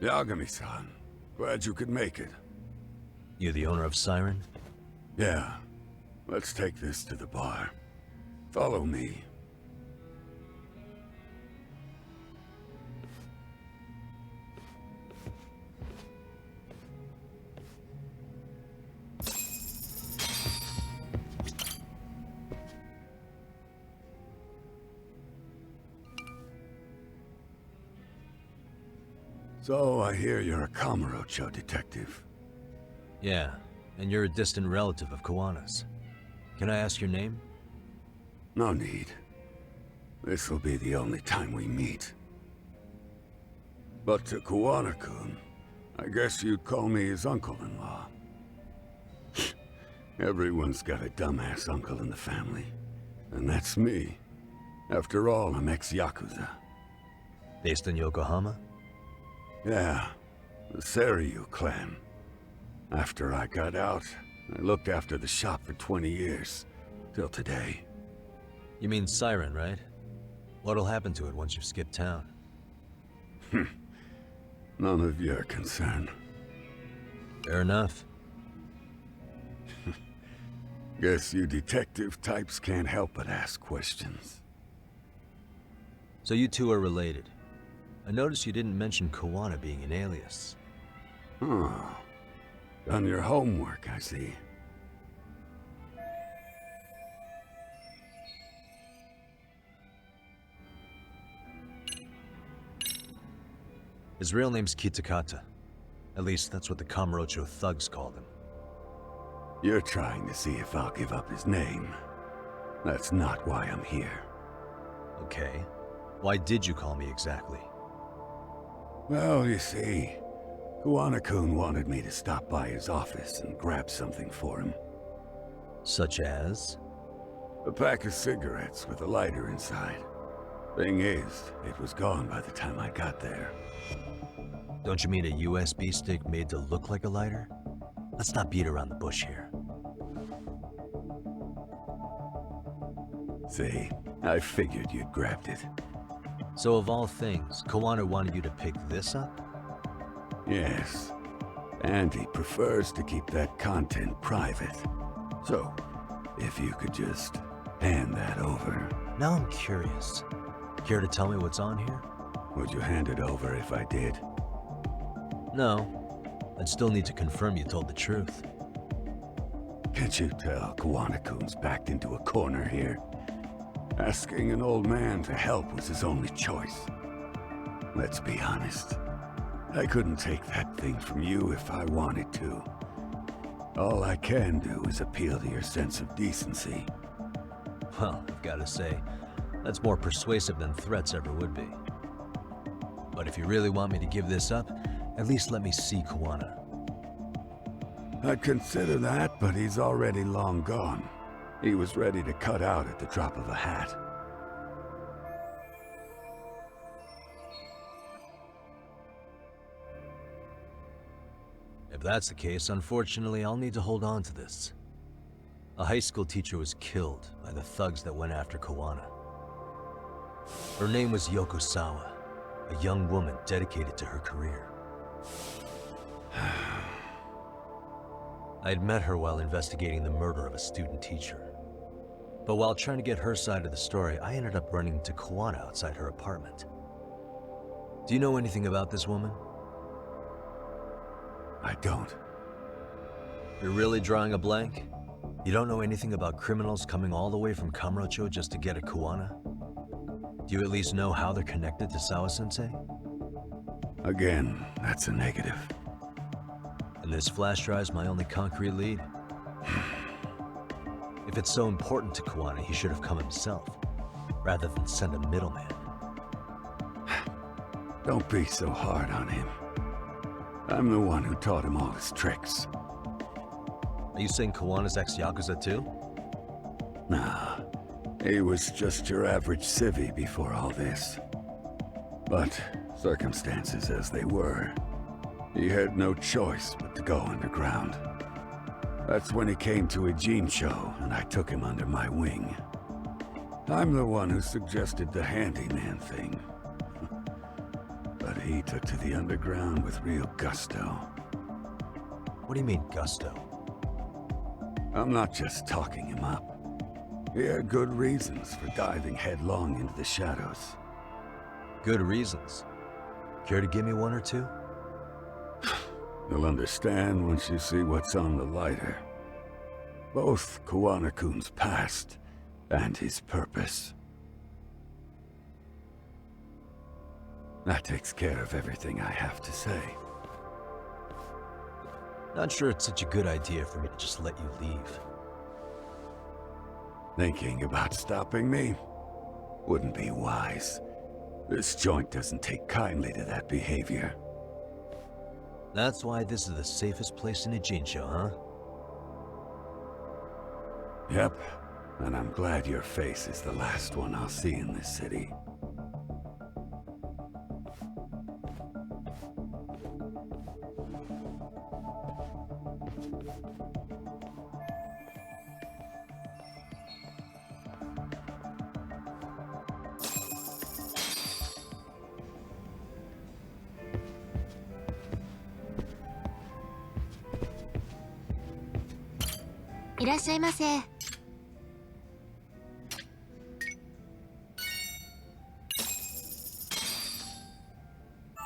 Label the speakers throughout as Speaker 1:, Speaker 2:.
Speaker 1: Yagami-san, glad you could make it.
Speaker 2: You the owner of Siren?
Speaker 1: Yeah, let's take this to the bar. Follow me. So, I hear you're a Kamurocho detective.
Speaker 2: Yeah, and you're a distant relative of Kawana's. Can I ask your name?
Speaker 1: No need. This'll be the only time we meet. But to Kawana-kun, I guess you'd call me his uncle-in-law. Everyone's got a dumbass uncle in the family. And that's me. After all, I'm ex-Yakuza.
Speaker 2: Based in Yokohama?
Speaker 1: Yeah, the Seiryu clan. After I got out, I looked after the shop for 20 years. Till today.
Speaker 2: You mean Siren, right? What'll happen to it once you skip town?
Speaker 1: None of your concern.
Speaker 2: Fair enough.
Speaker 1: Guess you detective types can't help but ask questions.
Speaker 2: So you two are related. I noticed you didn't mention Kawana being an alias.
Speaker 1: Oh. Done your homework, I see.
Speaker 2: His real name's Kitakata. At least that's what the Kamurocho thugs called him.
Speaker 1: You're trying to see if I'll give up his name. That's not why I'm here.
Speaker 2: Okay. Why did you call me exactly?
Speaker 1: Well, you see, Kawana-kun wanted me to stop by his office and grab something for him.
Speaker 2: Such as?
Speaker 1: A pack of cigarettes with a lighter inside. Thing is, it was gone by the time I got there.
Speaker 2: Don't you mean a USB stick made to look like a lighter? Let's not beat around the bush here.
Speaker 1: See, I figured you'd grabbed it.
Speaker 2: So of all things, Kawana wanted you to pick this up?
Speaker 1: Yes. And he prefers to keep that content private. So, if you could just hand that over.
Speaker 2: Now I'm curious. Care to tell me what's on here?
Speaker 1: Would you hand it over if I did?
Speaker 2: No. I'd still need to confirm you told the truth.
Speaker 1: Can't you tell Kawana-kun's backed into a corner here? Asking an old man to help was his only choice. Let's be honest. I couldn't take that thing from you if I wanted to. All I can do is appeal to your sense of decency.
Speaker 2: Well, I've got to say, that's more persuasive than threats ever would be. But if you really want me to give this up, at least let me see Kawana.
Speaker 1: I'd consider that, but he's already long gone. He was ready to cut out at the drop of a hat.
Speaker 2: If that's the case, unfortunately, I'll need to hold on to this. A high school teacher was killed by the thugs that went after Kawana. Her name was Yoko Sawa, a young woman dedicated to her career. I had met her while investigating the murder of a student teacher. But while trying to get her side of the story, I ended up running into Kawana outside her apartment. Do you know anything about this woman?
Speaker 1: I don't.
Speaker 2: You're really drawing a blank? You don't know anything about criminals coming all the way from Kamurocho just to get at Kawana? Do you at least know how they're connected to Sawa-sensei?
Speaker 1: Again, that's a negative.
Speaker 2: And this flash drive's my only concrete lead. If it's so important to Kawana, he should have come himself, rather than send a middleman.
Speaker 1: Don't be so hard on him. I'm the one who taught him all his tricks.
Speaker 2: Are you saying Kawana's ex-Yakuza too?
Speaker 1: Nah, he was just your average civvy before all this. But circumstances as they were, he had no choice but to go underground. That's when he came to a Jinsho, and I took him under my wing. I'm the one who suggested the handyman thing. but he took to the underground with real gusto.
Speaker 2: What do you mean, gusto?
Speaker 1: I'm not just talking him up. He had good reasons for diving headlong into the shadows.
Speaker 2: Good reasons. Care to give me one or two?
Speaker 1: You'll understand once you see what's on the lighter. Both Kawanakun's past and his purpose. That takes care of everything I have to say.
Speaker 2: Not sure it's such a good idea for me to just let you leave.
Speaker 1: Thinking about stopping me wouldn't be wise. This joint doesn't take kindly to that behavior.
Speaker 2: That's why this is the safest place in Ijincho, huh?
Speaker 1: Yep, and I'm glad your face is the last one I'll see in this city.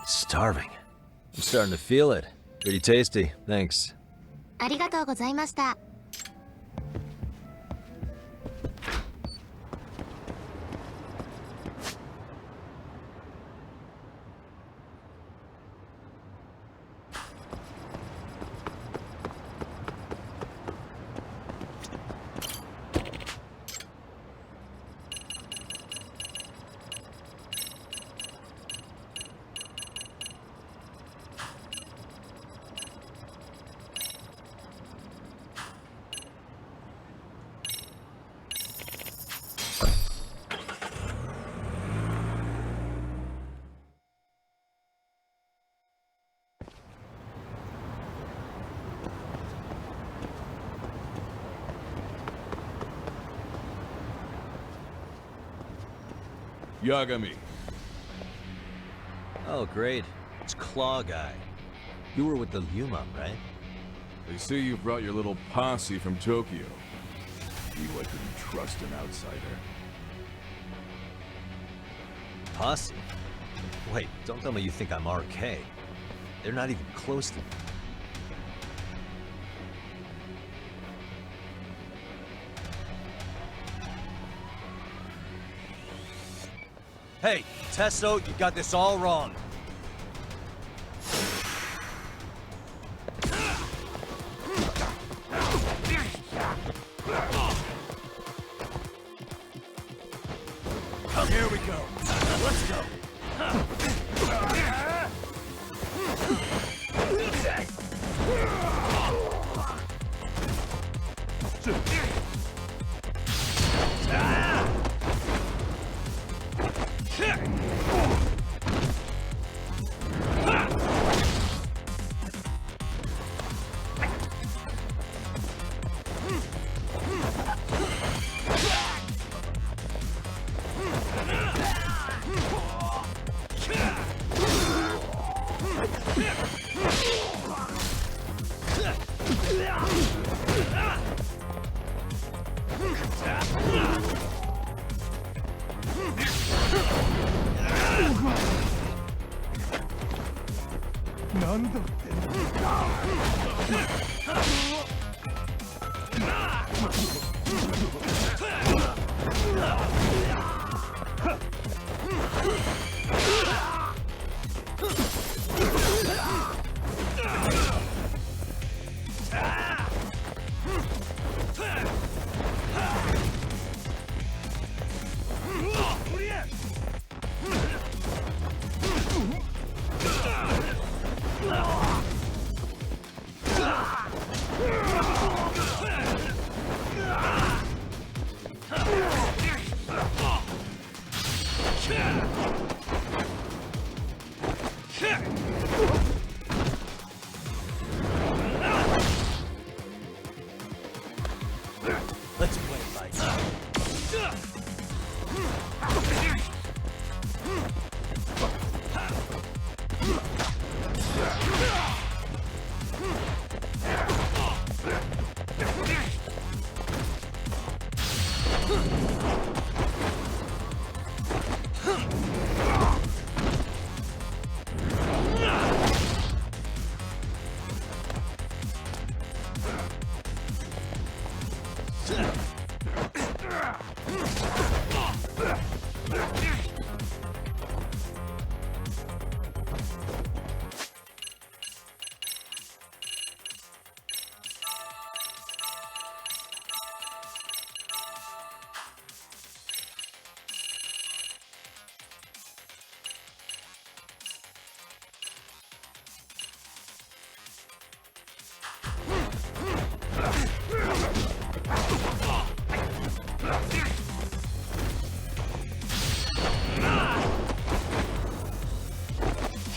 Speaker 2: Starving. I'm starting to feel it. Pretty tasty, thanks.
Speaker 3: ありがとうございました。
Speaker 4: Yagami.
Speaker 2: Oh, great. It's Claw Guy. You were with the Yuma, right?
Speaker 4: They say you brought your little posse from Tokyo. You I couldn't trust an outsider.
Speaker 2: Posse? Wait, don't tell me you think I'm RK. They're not even close to me. Hey, Tesso, you got this all wrong.
Speaker 4: Here we go. Let's go.
Speaker 2: Let's play fight.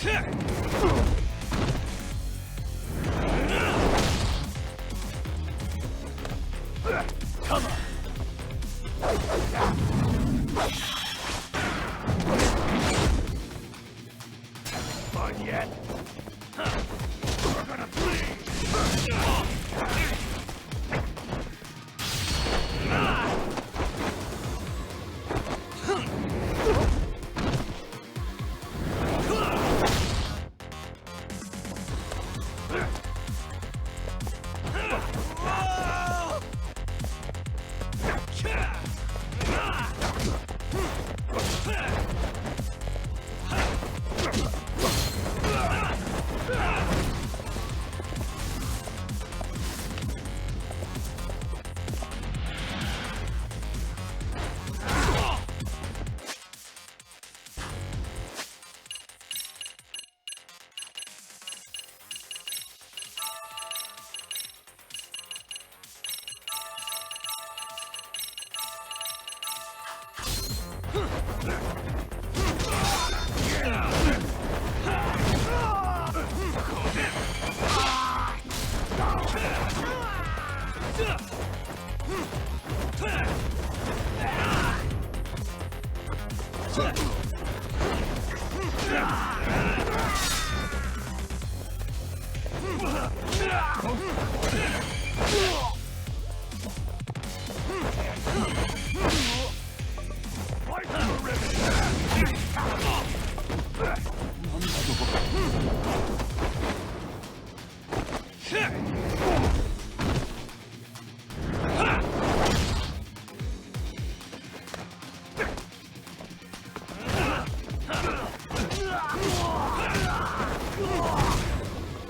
Speaker 1: Come on. On yet? We're gonna bleed.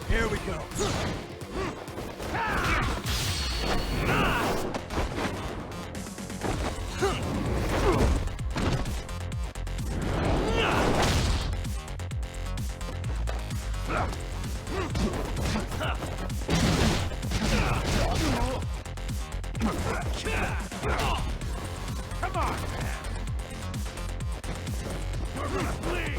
Speaker 1: Here we go. Come on, man. We're gonna bleed.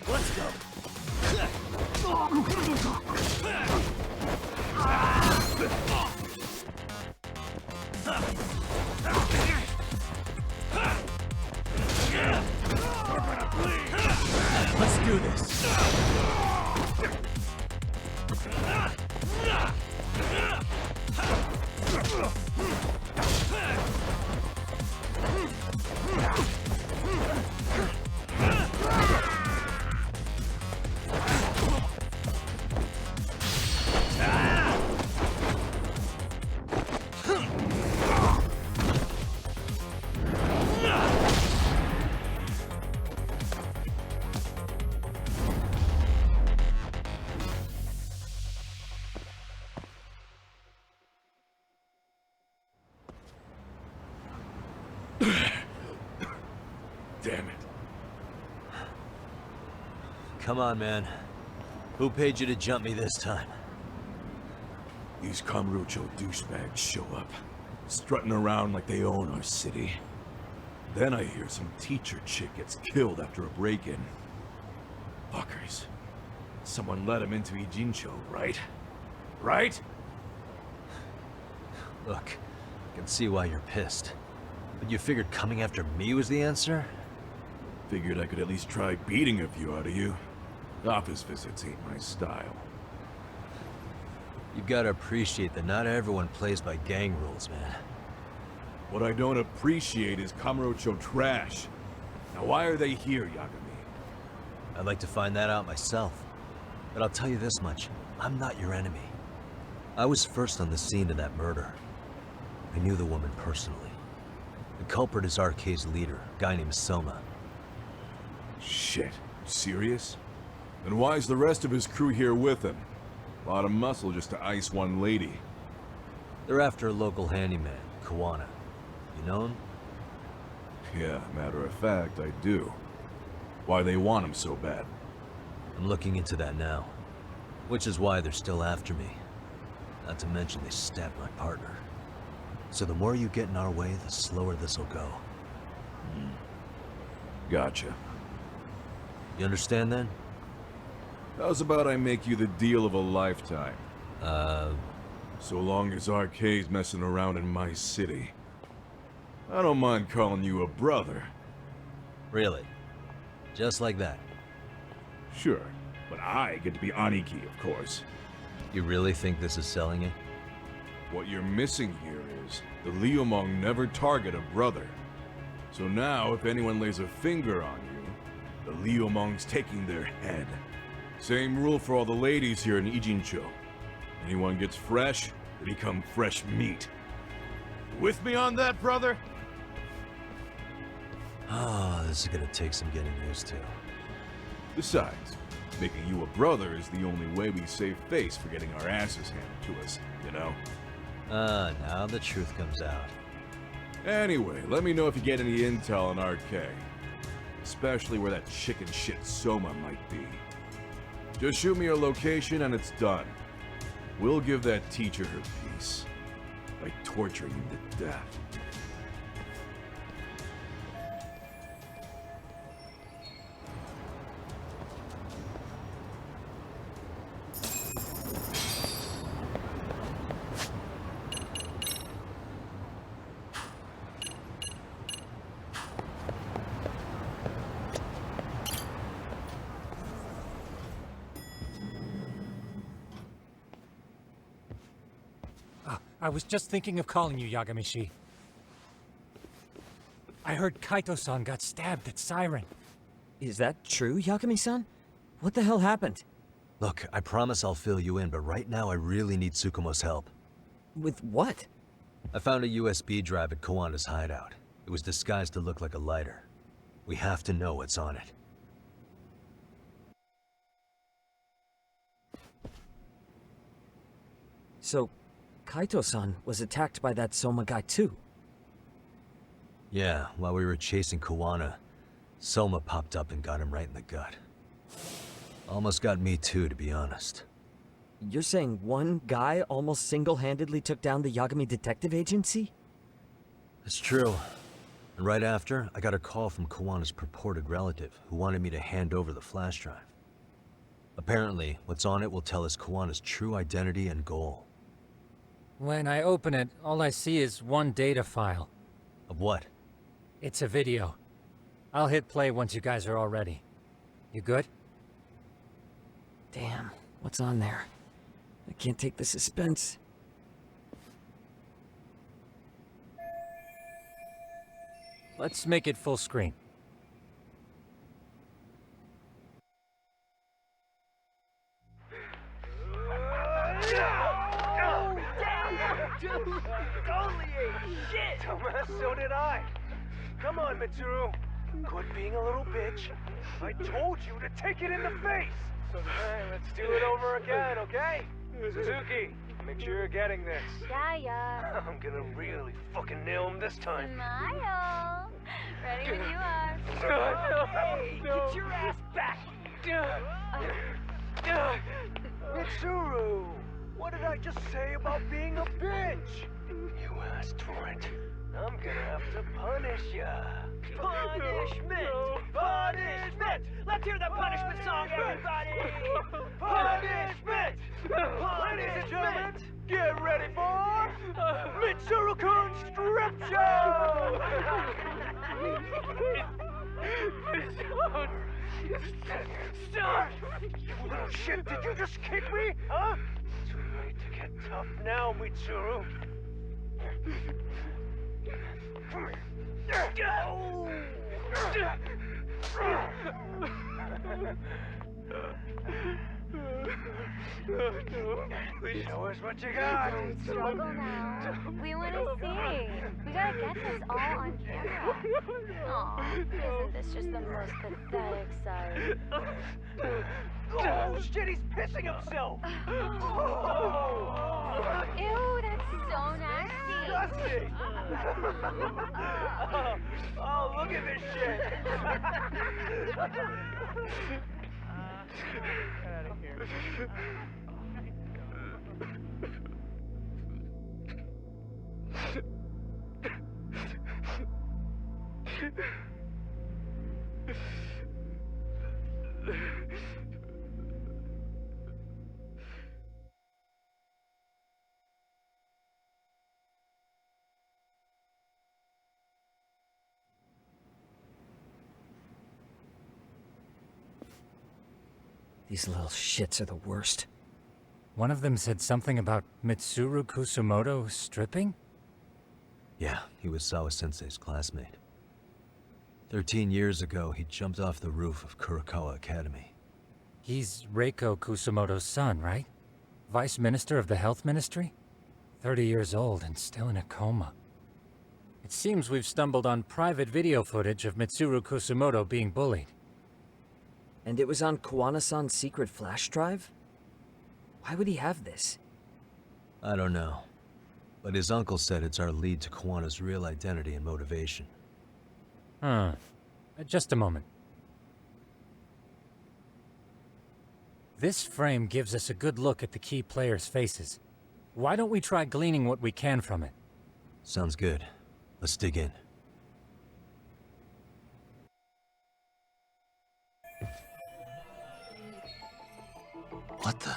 Speaker 1: Let's go. Let's do this. Damn it.
Speaker 2: Come on, man. Who paid you to jump me this time?
Speaker 4: These Kamurocho douchebags show up, strutting around like they own our city. Then I hear some teacher chick gets killed after a break-in. Fuckers. Someone let him into Ijincho, right? Right?
Speaker 2: Look, can see why you're pissed. But you figured coming after me was the answer?
Speaker 4: Figured I could at least try beating a few out of you. Office visits ain't my style.
Speaker 2: You gotta appreciate that not everyone plays by gang rules, man.
Speaker 4: What I don't appreciate is Kamurocho trash. Now why are they here, Yagami?
Speaker 2: I'd like to find that out myself. But I'll tell you this much, I'm not your enemy. I was first on the scene of that murder. I knew the woman personally. The culprit is RK's leader, a guy named Soma.
Speaker 4: Shit, serious? Then why's the rest of his crew here with him? A lot of muscle just to ice one lady.
Speaker 2: They're after a local handyman, Kawana. You know him?
Speaker 4: Yeah, matter of fact, I do. Why they want him so bad?
Speaker 2: I'm looking into that now. Which is why they're still after me. Not to mention they stabbed my partner. So the more you get in our way, the slower this'll go.
Speaker 4: Gotcha.
Speaker 2: You understand then?
Speaker 4: How's about I make you the deal of a lifetime? So long as RK's messing around in my city. I don't mind calling you a brother.
Speaker 2: Really? Just like that?
Speaker 4: Sure, but I get to be Aniki, of course.
Speaker 2: You really think this is selling it?
Speaker 4: What you're missing here is the Liumong never target a brother. So now, if anyone lays a finger on you, the Liumong's taking their head. Same rule for all the ladies here in Ijincho. Anyone gets fresh, they become fresh meat. With me on that, brother?
Speaker 2: Ah, this is gonna take some getting used to.
Speaker 4: Besides, making you a brother is the only way we save face for getting our asses handed to us, you know?
Speaker 2: Now the truth comes out.
Speaker 4: Anyway, let me know if you get any intel on RK. Especially where that chicken shit Soma might be. Just shoot me your location and it's done. We'll give that teacher her piece. By torturing him to death.
Speaker 5: I was just thinking of calling you, Yagami-shi. I heard Kaito-san got stabbed at Siren.
Speaker 6: Is that true, Yagami-san? What the hell happened?
Speaker 2: Look, I promise I'll fill you in, but right now I really need Tsukumo's help.
Speaker 6: With what?
Speaker 2: I found a USB drive at Kawana's hideout. It was disguised to look like a lighter. We have to know what's on it.
Speaker 6: So, Kaito-san was attacked by that Soma guy too?
Speaker 2: Yeah, while we were chasing Kawana, Soma popped up and got him right in the gut. Almost got me too, to be honest.
Speaker 6: You're saying one guy almost single-handedly took down the Yagami Detective Agency?
Speaker 2: It's true. And right after, I got a call from Kawana's purported relative, who wanted me to hand over the flash drive. Apparently, what's on it will tell us Kawana's true identity and goal.
Speaker 5: When I open it, all I see is one data file.
Speaker 2: Of what?
Speaker 5: It's a video. I'll hit play once you guys are all ready. You good?
Speaker 6: Damn, what's on there? I can't take the suspense.
Speaker 5: Let's make it full screen.
Speaker 7: Holy shit! Dumbass, so did I. Come on, Mitsuru. Quit being a little bitch. I told you to take it in the face. Alright, let's do it over again, okay? Suzuki, make sure you're getting this.
Speaker 3: Yeah.
Speaker 7: I'm gonna really fucking nail him this time.
Speaker 3: Smile. Ready when you are.
Speaker 7: Hey, get your ass back! Mitsuru! What did I just say about being a bitch? You asked for it. I'm gonna have to punish ya. Punishment! Punishment! Let's hear the punishment song, everybody! Punishment! Ladies and gentlemen, get ready for Mitsuru-kun's Strip Show! Stop! You little shit, did you just kick me? Huh? Too late to get tough now, Mitsuru. Come here. Show us what you got.
Speaker 3: Don't struggle now. We want to see. We gotta get this all on camera. Aw, isn't this just the most pathetic sight?
Speaker 7: Oh shit, he's pissing himself.
Speaker 3: Ew, that's so nasty.
Speaker 7: Disgusting. Oh, look at this shit. Get out of here.
Speaker 6: These little shits are the worst.
Speaker 5: One of them said something about Mitsuru Kusumoto stripping?
Speaker 2: Yeah, he was Sawa-sensei's classmate. 13 years ago, he jumped off the roof of Kurokawa Academy.
Speaker 5: He's Reiko Kusumoto's son, right? Vice Minister of the Health Ministry? 30 years old and still in a coma. It seems we've stumbled on private video footage of Mitsuru Kusumoto being bullied.
Speaker 6: And it was on Kawana-san's secret flash drive? Why would he have this?
Speaker 2: I don't know. But his uncle said it's our lead to Kawana's real identity and motivation.
Speaker 5: Huh. Just a moment. This frame gives us a good look at the key players' faces. Why don't we try gleaning what we can from it?
Speaker 2: Sounds good. Let's dig in. What the?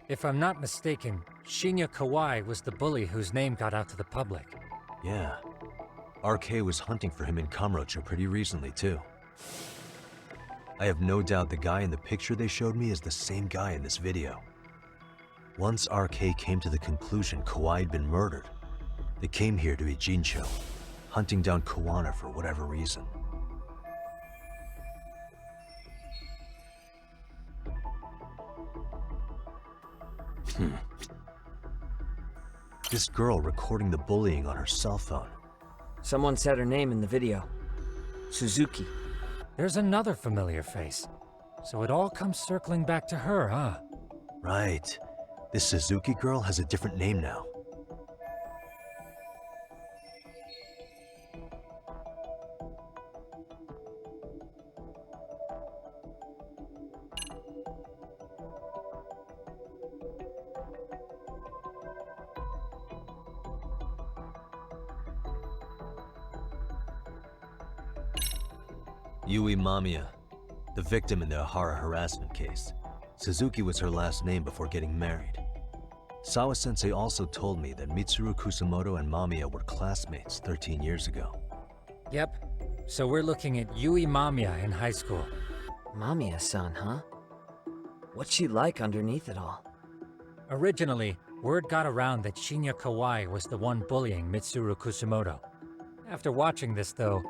Speaker 5: If I'm not mistaken, Shinya Kawai was the bully whose name got out to the public.
Speaker 2: Yeah. RK was hunting for him in Kamurocho pretty recently, too. I have no doubt the guy in the picture they showed me is the same guy in this video. Once RK came to the conclusion Kawai had been murdered, they came here to Ijincho, hunting down Kawana for whatever reason. This girl recording the bullying on her cell phone.
Speaker 6: Someone said her name in the video. Suzuki.
Speaker 5: There's another familiar face. So it all comes circling back to her, huh?
Speaker 2: Right. This Suzuki girl has a different name now. Yui Mamiya, the victim in the Ahara harassment case. Suzuki was her last name before getting married. Sawa-sensei also told me that Mitsuru Kusumoto and Mamiya were classmates 13 years ago.
Speaker 5: Yep. So we're looking at Yui Mamiya in high school.
Speaker 6: Mamiya-san, huh? What's she like underneath it all?
Speaker 5: Originally, word got around that Shinya Kawai was the one bullying Mitsuru Kusumoto. After watching this, though,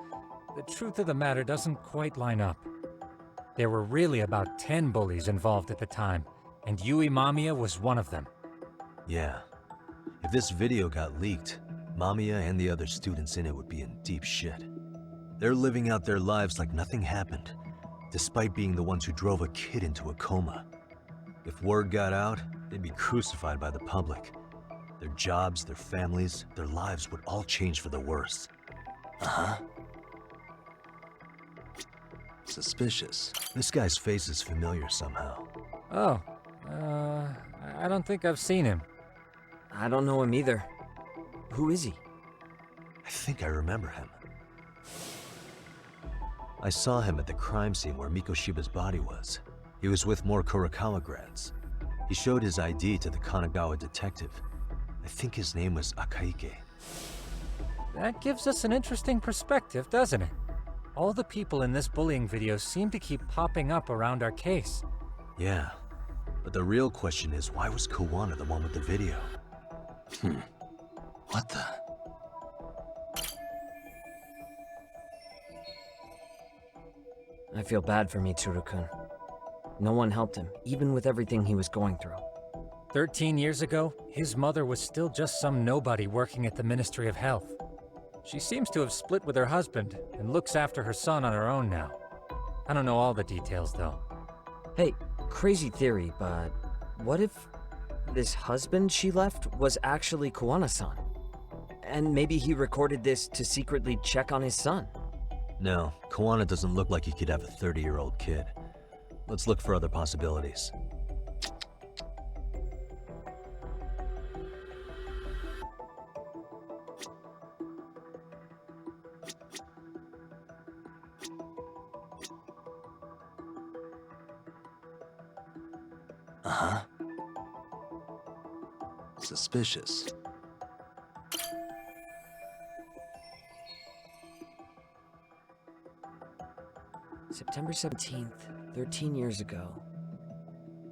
Speaker 5: the truth of the matter doesn't quite line up. There were really about 10 bullies involved at the time, and Yui Mamiya was one of them.
Speaker 2: Yeah. If this video got leaked, Mamiya and the other students in it would be in deep shit. They're living out their lives like nothing happened, despite being the ones who drove a kid into a coma. If word got out, they'd be crucified by the public. Their jobs, their families, their lives would all change for the worse. Uh-huh. Suspicious. This guy's face is familiar somehow.
Speaker 5: Oh, I don't think I've seen him.
Speaker 6: I don't know him either. Who is he?
Speaker 2: I think I remember him. I saw him at the crime scene where Mikoshiba's body was. He was with more Kurokawa grads. He showed his ID to the Kanagawa detective. I think his name was Akaike.
Speaker 5: That gives us an interesting perspective, doesn't it? All the people in this bullying video seem to keep popping up around our case.
Speaker 2: Yeah, but the real question is, why was Kawana the one with the video? What the?
Speaker 6: I feel bad for Mitsuru-kun. No one helped him, even with everything he was going through.
Speaker 5: 13 years ago, his mother was still just some nobody working at the Ministry of Health. She seems to have split with her husband and looks after her son on her own now. I don't know all the details, though.
Speaker 6: Hey, crazy theory, but what if this husband she left was actually Kawana-san? And maybe he recorded this to secretly check on his son?
Speaker 2: No, Kawana doesn't look like he could have a 30-year-old kid. Let's look for other possibilities. Uh-huh. Suspicious.
Speaker 6: September 17th, 13 years ago.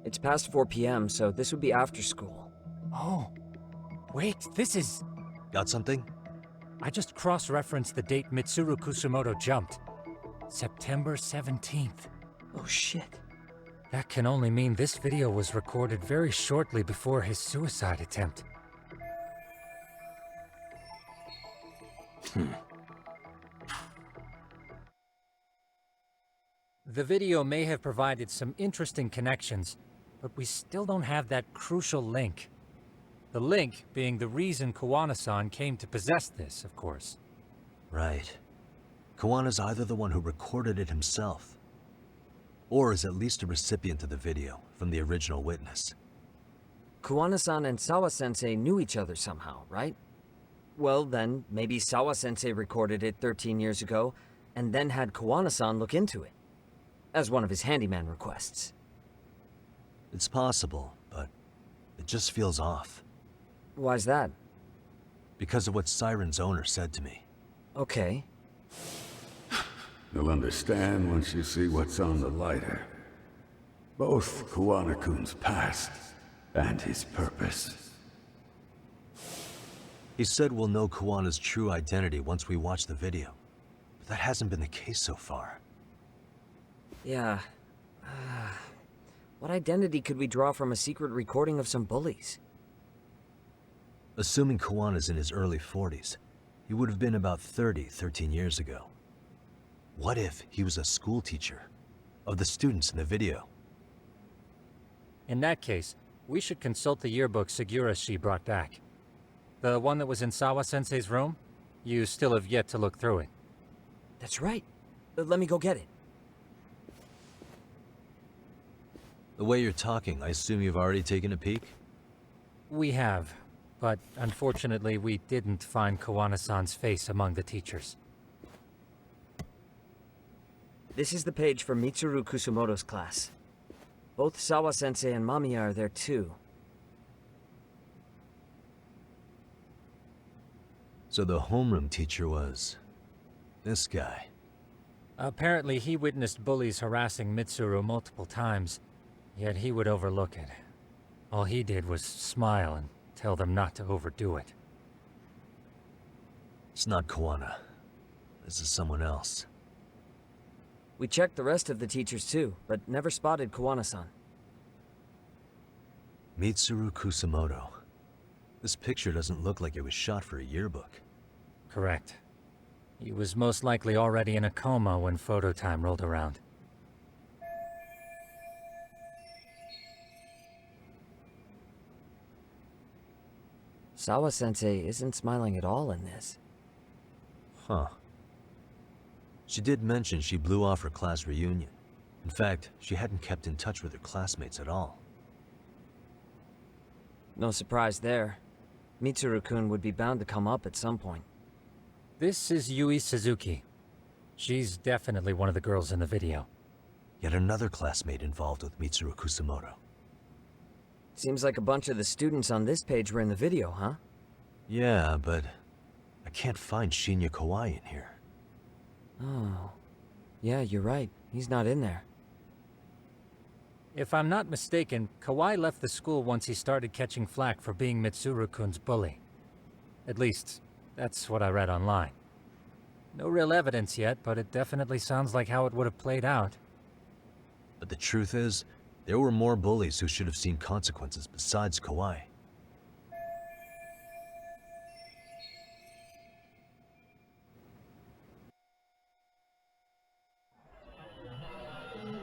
Speaker 6: It's past 4 p.m., so this would be after school.
Speaker 5: Oh, wait, this is...
Speaker 2: Got something?
Speaker 5: I just cross-referenced the date Mitsuru Kusumoto jumped. September 17th.
Speaker 6: Oh shit.
Speaker 5: That can only mean this video was recorded very shortly before his suicide attempt. The video may have provided some interesting connections, but we still don't have that crucial link. The link being the reason Kawana-san came to possess this, of course.
Speaker 2: Right. Kawana's either the one who recorded it himself, or is at least a recipient of the video from the original witness.
Speaker 6: Kawana-san and Sawa-sensei knew each other somehow, right? Well then, maybe Sawa-sensei recorded it 13 years ago, and then had Kawana-san look into it, as one of his handyman requests.
Speaker 2: It's possible, but it just feels off.
Speaker 6: Why's that?
Speaker 2: Because of what Siren's owner said to me.
Speaker 6: Okay.
Speaker 1: You'll understand once you see what's on the lighter. Both Kawana-kun's past and his purpose.
Speaker 2: He said we'll know Kawana's true identity once we watch the video. But that hasn't been the case so far.
Speaker 6: Yeah. What identity could we draw from a secret recording of some bullies?
Speaker 2: Assuming Kawana's in his early 40s, he would have been about 30 13 years ago. What if he was a school teacher of the students in the video?
Speaker 5: In that case, we should consult the yearbook Segura-shi brought back. The one that was in Sawa-sensei's room? You still have yet to look through it.
Speaker 6: That's right. Let me go get it.
Speaker 2: The way you're talking, I assume you've already taken a peek?
Speaker 5: We have, but unfortunately we didn't find Kawana-san's face among the teachers.
Speaker 6: This is the page for Mitsuru Kusumoto's class. Both Sawa-sensei and Mamiya are there too.
Speaker 2: So the homeroom teacher was this guy.
Speaker 5: Apparently he witnessed bullies harassing Mitsuru multiple times, yet he would overlook it. All he did was smile and tell them not to overdo it.
Speaker 2: It's not Kawana. This is someone else.
Speaker 6: We checked the rest of the teachers too, but never spotted Kawana-san.
Speaker 2: Mitsuru Kusumoto. This picture doesn't look like it was shot for a yearbook.
Speaker 5: Correct. He was most likely already in a coma when photo time rolled around.
Speaker 6: Sawa-sensei isn't smiling at all in this.
Speaker 2: Huh. She did mention she blew off her class reunion. In fact, she hadn't kept in touch with her classmates at all.
Speaker 6: No surprise there. Mitsuru-kun would be bound to come up at some point.
Speaker 5: This is Yui Suzuki. She's definitely one of the girls in the video.
Speaker 2: Yet another classmate involved with Mitsuru Kusumoto.
Speaker 6: Seems like a bunch of the students on this page were in the video, huh?
Speaker 2: Yeah, but I can't find Shinya Kawai in here.
Speaker 6: Oh. Yeah, you're right. He's not in there.
Speaker 5: If I'm not mistaken, Kawai left the school once he started catching flack for being Mitsuru-kun's bully. At least, that's what I read online. No real evidence yet, but it definitely sounds like how it would have played out.
Speaker 2: But the truth is, there were more bullies who should have seen consequences besides Kawai.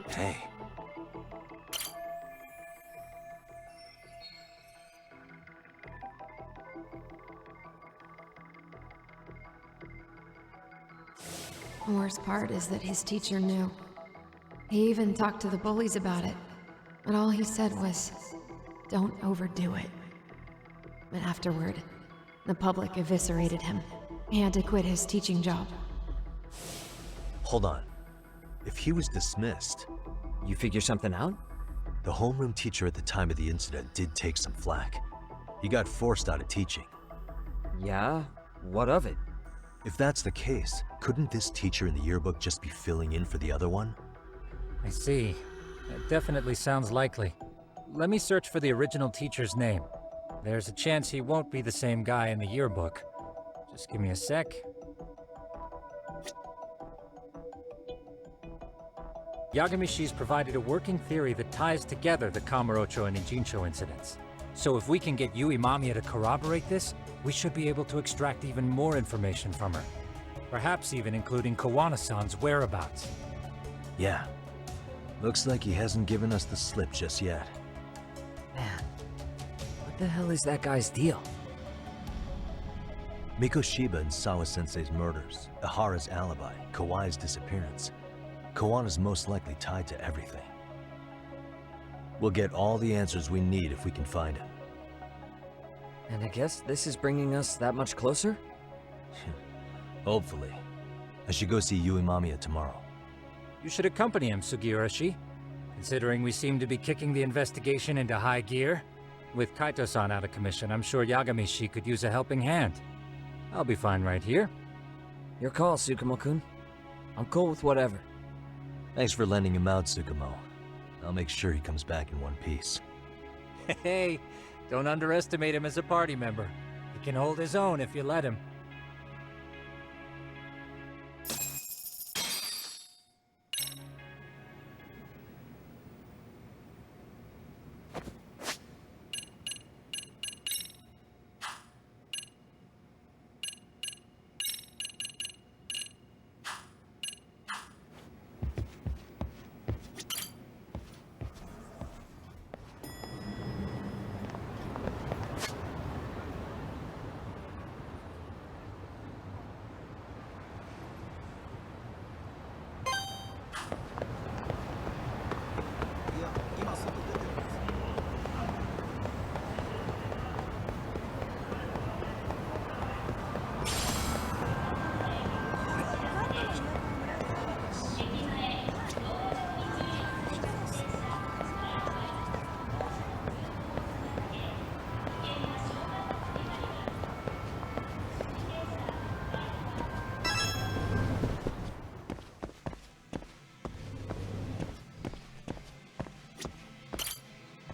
Speaker 2: Hey.
Speaker 8: The worst part is that his teacher knew. He even talked to the bullies about it, but all he said was, "Don't overdo it." But afterward, the public eviscerated him. He had to quit his teaching job.
Speaker 2: Hold on. If he was dismissed,
Speaker 6: You figure something out?
Speaker 2: the homeroom teacher at the time of the incident did take some flack. He got forced out of teaching.
Speaker 6: Yeah? What of it?
Speaker 2: If that's the case, couldn't this teacher in the yearbook just be filling in for the other one?
Speaker 5: I see. That definitely sounds likely. Let me search for the original teacher's name. There's a chance he won't be the same guy in the yearbook. Just give me a sec. Yagamishi's provided a working theory that ties together the Kamurocho and Ijincho incidents. So if we can get Yui Mamiya to corroborate this, we should be able to extract even more information from her. Perhaps even including Kawana-san's whereabouts.
Speaker 2: Yeah. Looks like he hasn't given us the slip just yet.
Speaker 6: Man, what the hell is that guy's deal?
Speaker 2: Mikoshiba and Sawa-sensei's murders, Ihara's alibi, Kawai's disappearance. Kawana's most likely tied to everything. We'll get all the answers we need if we can find him.
Speaker 6: And I guess this is bringing us that much closer?
Speaker 2: Hopefully. I should go see Yui Mamiya tomorrow.
Speaker 5: You should accompany him, Sugiurashi. Considering we seem to be kicking the investigation into high gear. With Kaito-san out of commission, I'm sure Yagamishi could use a helping hand. I'll be fine right here.
Speaker 6: Your call, Tsukumo-kun. I'm cool with whatever.
Speaker 2: Thanks for lending him out, Tsukumo. I'll make sure he comes back in one piece.
Speaker 5: Hey, don't underestimate him as a party member. He can hold his own if you let him.
Speaker 8: "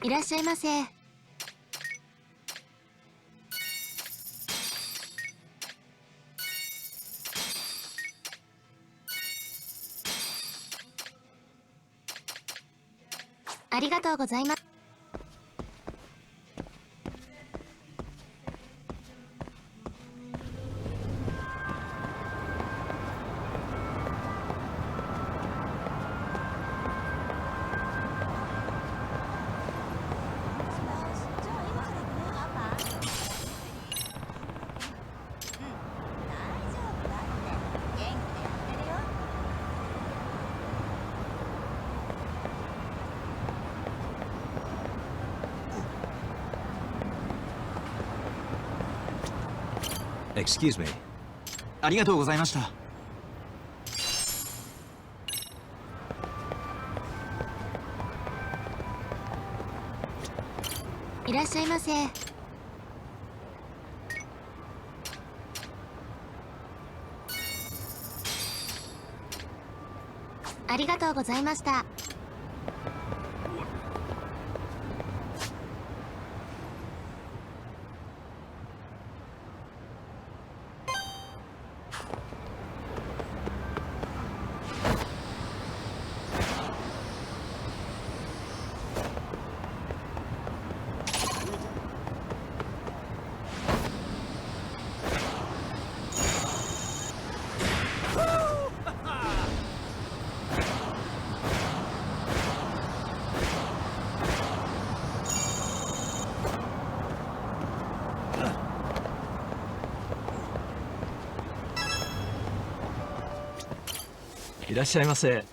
Speaker 8: いらっしゃいませ." "ありがとうございます."
Speaker 2: Excuse me.
Speaker 9: ありがとうございました。
Speaker 3: いらっしゃいませ。ありがとうございました。
Speaker 9: いらっしゃいませ。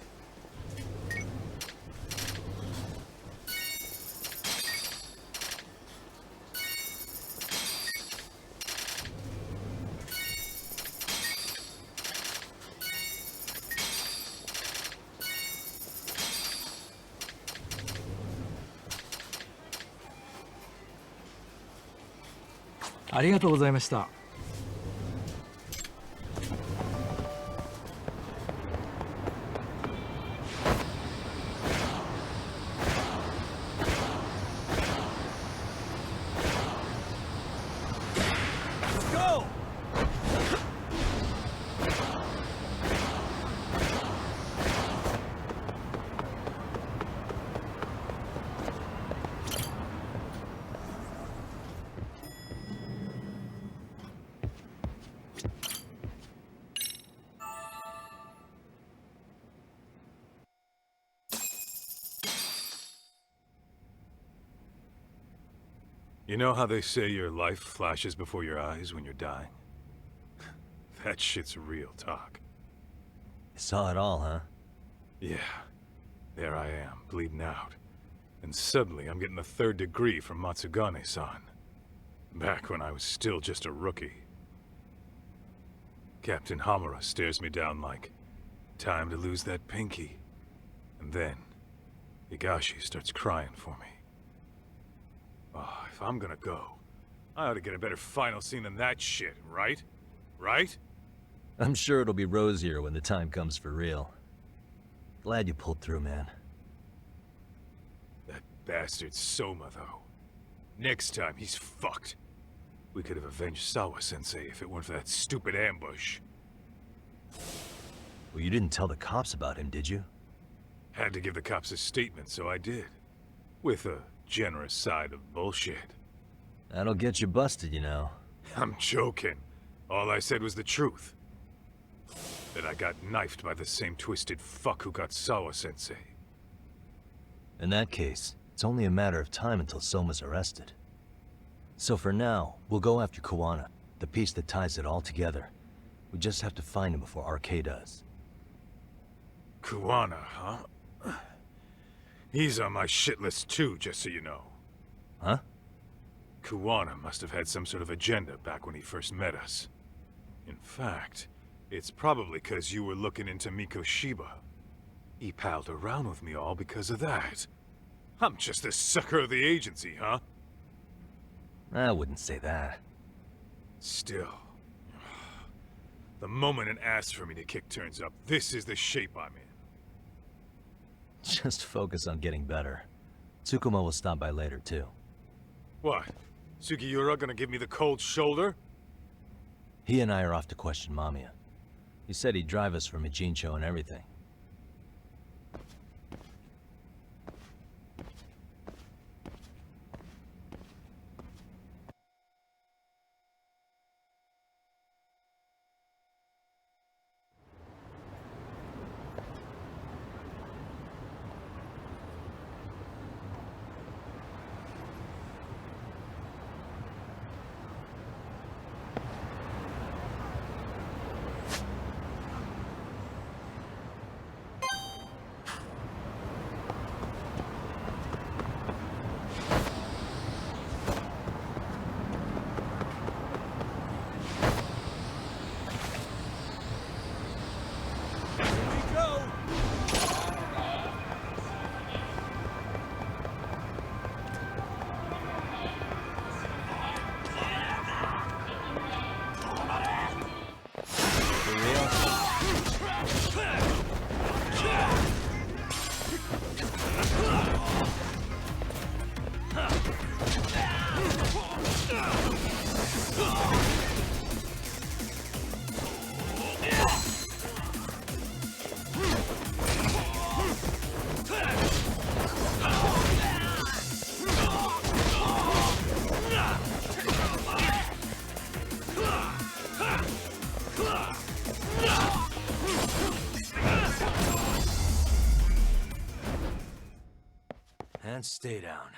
Speaker 9: ありがとうございました。
Speaker 4: You know how they say your life flashes before your eyes when you're dying? That shit's real talk.
Speaker 2: You saw it all, huh?
Speaker 4: Yeah. There I am, bleeding out. And suddenly I'm getting a 3rd degree from Matsugane-san. Back when I was still just a rookie. Captain Hamura stares me down like, time to lose that pinky. And then, Higashi starts crying for me. Oh, if I'm gonna go, I ought to get a better final scene than that shit, right? Right?
Speaker 2: I'm sure it'll be rosier when the time comes for real. Glad you pulled through, man.
Speaker 4: That bastard Soma, though. Next time, he's fucked. We could have avenged Sawa-sensei if it weren't for that stupid ambush.
Speaker 2: Well, you didn't tell the cops about him, did you?
Speaker 4: Had to give the cops a statement, so I did. With a generous side of bullshit.
Speaker 2: That'll get you busted, you know.
Speaker 4: I'm joking. All I said was the truth. That I got knifed by the same twisted fuck who got Sawa-sensei.
Speaker 2: In that case, it's only a matter of time until Soma's arrested. So for now, we'll go after Kuwana, the piece that ties it all together. We just have to find him before RK does.
Speaker 4: Kuwana, huh? He's on my shit list too, just so you know.
Speaker 2: Huh?
Speaker 4: Kuwana must have had some sort of agenda back when he first met us. In fact, it's probably because you were looking into Mikoshiba. He palled around with me all because of that. I'm just the sucker of the agency, huh?
Speaker 2: I wouldn't say that.
Speaker 4: Still. The moment an ass for me to kick turns up, this is the shape I'm in.
Speaker 2: Just focus on getting better. Tsukuma will stop by later, too.
Speaker 4: What? Sugiura gonna give me the cold shoulder?
Speaker 2: He and I are off to question Mamiya. He said he'd drive us from Ijincho and everything. and stay down.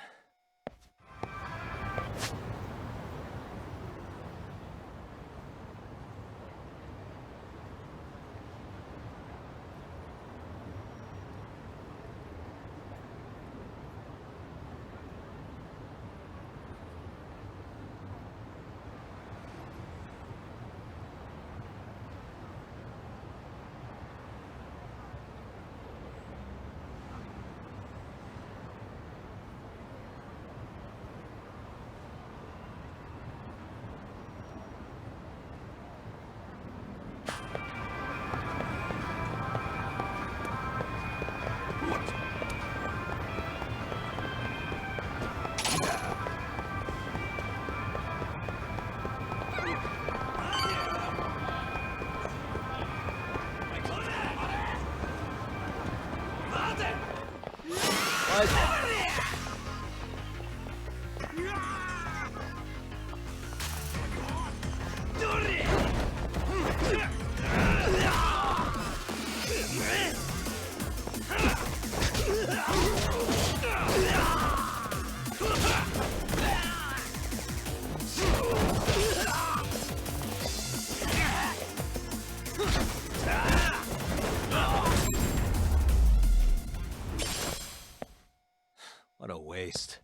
Speaker 2: What a waste.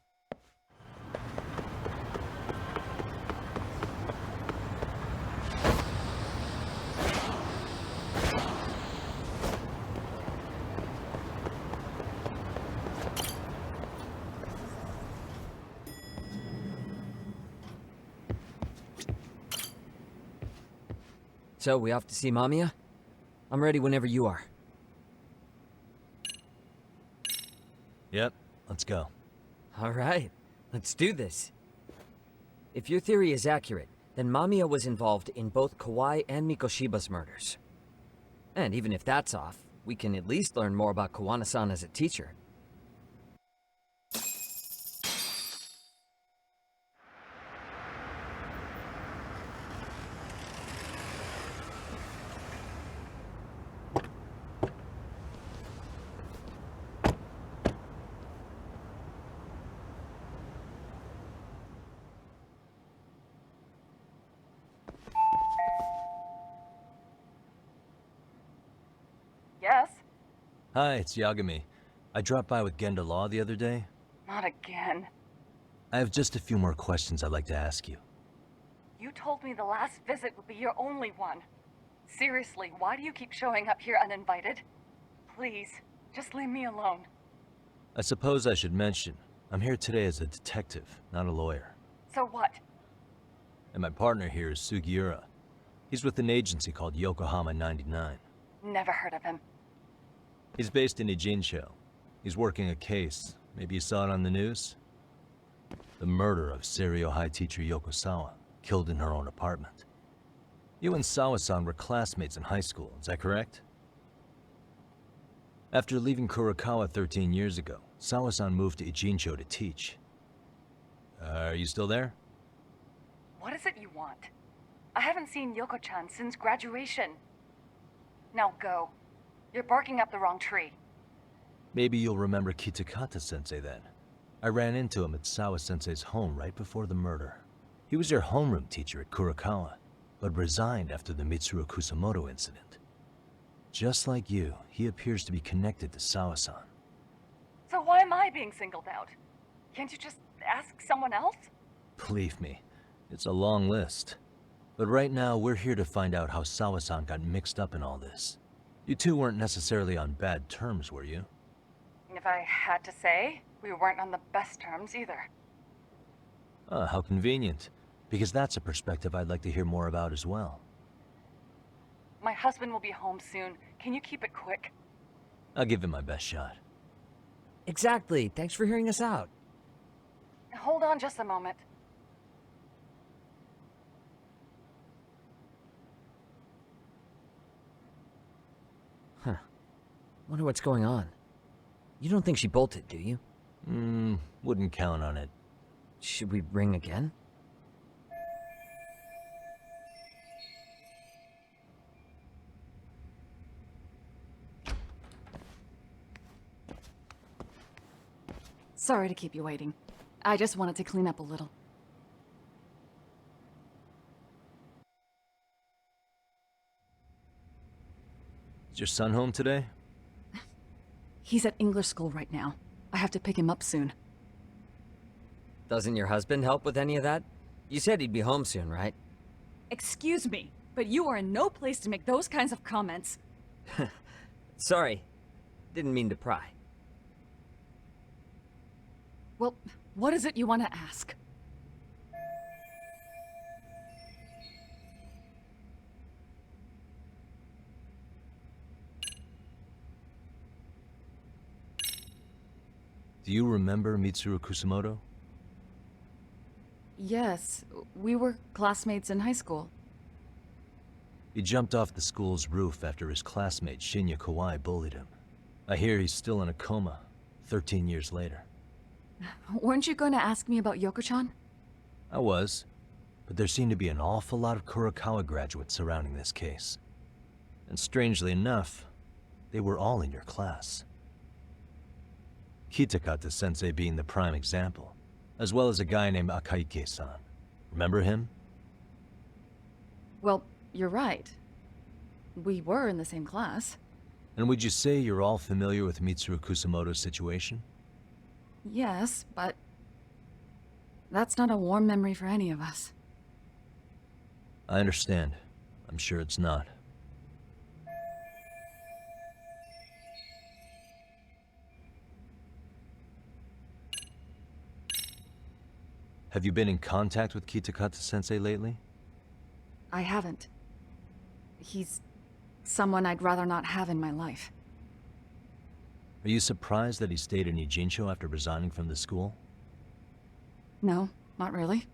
Speaker 6: So, we off to see Mamiya? I'm ready whenever you are.
Speaker 2: Yep, let's go.
Speaker 6: Alright, let's do this. If your theory is accurate, then Mamiya was involved in both Kawai and Mikoshiba's murders. And even if that's off, we can at least learn more about Kawana-san as a teacher.
Speaker 10: Yes?
Speaker 2: Hi, it's Yagami. I dropped by with Genda Law the other day.
Speaker 10: Not again.
Speaker 2: I have just a few more questions I'd like to ask you.
Speaker 10: You told me the last visit would be your only one. Seriously, why do you keep showing up here uninvited? Please, just leave me alone.
Speaker 2: I suppose I should mention, I'm here today as a detective, not a lawyer.
Speaker 10: So what?
Speaker 2: And my partner here is Sugiura. He's with an agency called Yokohama 99.
Speaker 10: Never heard of him.
Speaker 2: He's based in Ijincho. He's working a case. Maybe you saw it on the news? The murder of Seiryo High teacher Yoko Sawa, killed in her own apartment. You and Sawa-san were classmates in high school, is that correct? After leaving Kurokawa 13 years ago, Sawa-san moved to Ijincho to teach. Are you still there?
Speaker 10: What is it you want? I haven't seen Yoko-chan since graduation. Now go. You're barking up the wrong tree.
Speaker 2: Maybe you'll remember Kitakata-sensei then. I ran into him at Sawa-sensei's home right before the murder. He was your homeroom teacher at Kurokawa, but resigned after the Mitsuru Kusamoto incident. Just like you, he appears to be connected to Sawa-san.
Speaker 10: So why am I being singled out? Can't you just ask someone else?
Speaker 2: Believe me, it's a long list. But right now, we're here to find out how Sawa-san got mixed up in all this. You two weren't necessarily on bad terms, were you?
Speaker 10: If I had to say, we weren't on the best terms either.
Speaker 2: Ah, how convenient. Because that's a perspective I'd like to hear more about as well.
Speaker 10: My husband will be home soon. Can you keep it quick?
Speaker 2: I'll give it my best shot.
Speaker 6: Exactly. Thanks for hearing us out.
Speaker 10: Hold on just a moment.
Speaker 6: Huh. Wonder what's going on. You don't think she bolted, do you?
Speaker 2: Wouldn't count on it.
Speaker 6: Should we ring again?
Speaker 10: Sorry to keep you waiting. I just wanted to clean up a little.
Speaker 2: Is your son home today?
Speaker 10: He's at English school right now. I have to pick him up soon.
Speaker 6: Doesn't your husband help with any of that? You said he'd be home soon, right?
Speaker 10: Excuse me, but you are in no place to make those kinds of comments.
Speaker 6: Sorry. Didn't mean to pry.
Speaker 10: Well, what is it you want to ask?
Speaker 2: Do you remember Mitsuru Kusumoto?
Speaker 10: Yes, we were classmates in high school.
Speaker 2: He jumped off the school's roof after his classmate Shinya Kawai bullied him. I hear he's still in a coma, 13 years later.
Speaker 10: Weren't you going to ask me about Yoko-chan?
Speaker 2: I was, but there seemed to be an awful lot of Kurokawa graduates surrounding this case. And strangely enough, they were all in your class. Kitakata-sensei being the prime example, as well as a guy named Akaike-san. Remember him?
Speaker 10: Well, you're right. We were in the same class.
Speaker 2: And would you say you're all familiar with Mitsuru Kusumoto's situation?
Speaker 10: Yes, but that's not a warm memory for any of us.
Speaker 2: I understand. I'm sure it's not. Have you been in contact with Kitakata-sensei lately?
Speaker 10: I haven't. He's someone I'd rather not have in my life.
Speaker 2: Are you surprised that he stayed in Ijincho after resigning from the school?
Speaker 10: No, not really.